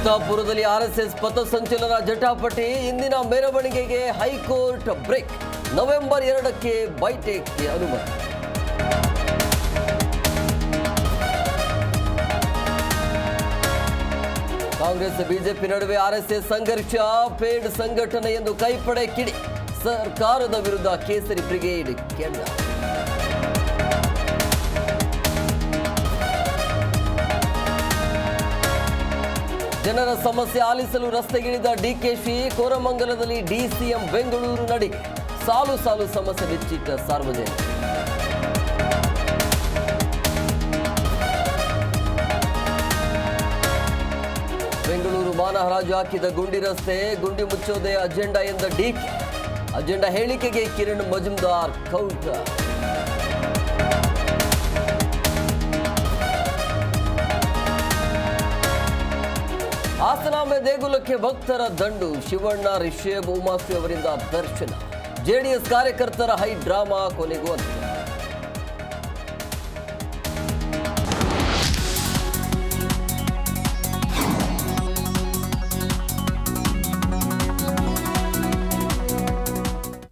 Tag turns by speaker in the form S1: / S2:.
S1: ಚಿತ್ತಾಪುರದಲ್ಲಿ RSS ಪಥಸಂಚಲನ ಜಟಾಪಟಿ. ಇಂದಿನ ಮೆರವಣಿಗೆಗೆ ಹೈಕೋರ್ಟ್ ಬ್ರೇಕ್. ನವೆಂಬರ್ 2ಕ್ಕೆ ಬೈಟೇಕ್ಗೆ ಅನುಮತಿ. ಕಾಂಗ್ರೆಸ್ ಬಿಜೆಪಿ ನಡುವೆ ಆರ್ಎಸ್ಎಸ್ ಸಂಘರ್ಷ. ಪೇಡ್ ಸಂಘಟನೆ ಎಂದು ಕೈಪಡೆ ಕಿಡಿ. ಸರ್ಕಾರದ ವಿರುದ್ಧ ಕೇಸರಿ ಬ್ರಿಗೇಡ್ ಕೆಂಡ. ಜನರ ಸಮಸ್ಯೆ ಆಲಿಸಲು ರಸ್ತೆಗಿಳಿದ ಡಿಕೆಶಿ. ಕೋರಮಂಗಲದಲ್ಲಿ ಡಿಸಿಎಂ ಬೆಂಗಳೂರು ನಡಿ. ಸಾಲು ಸಾಲು ಸಮಸ್ಯೆ ಬಿಚ್ಚಿಟ್ಟ ಸಾರ್ವಜನಿಕ. ಬೆಂಗಳೂರು ಮಾನಹರಾಜು ಹಾಕಿದ ಗುಂಡಿ ರಸ್ತೆ. ಗುಂಡಿ ಮುಚ್ಚೋದೇ ಅಜೆಂಡಾ ಎಂದ ಡಿಕೆ. ಅಜೆಂಡಾ ಹೇಳಿಕೆಗೆ ಕಿರಣ್ ಮಜುಮ್ದಾರ್ ಕೌಂಟರ್. ಹಾಸನಾಂಬೆ ದೇಗುಲಕ್ಕೆ ಭಕ್ತರ ದಂಡು. ಶಿವಣ್ಣ, ರಿಷಬ್, ಉಮಾಶ್ರೀ ಅವರಿಂದ ದರ್ಶನ. ಜೆಡಿಎಸ್ ಕಾರ್ಯಕರ್ತರ ಹೈ ಡ್ರಾಮಾ ಕೊನೆಗೂ ಅಂತ್ಯ.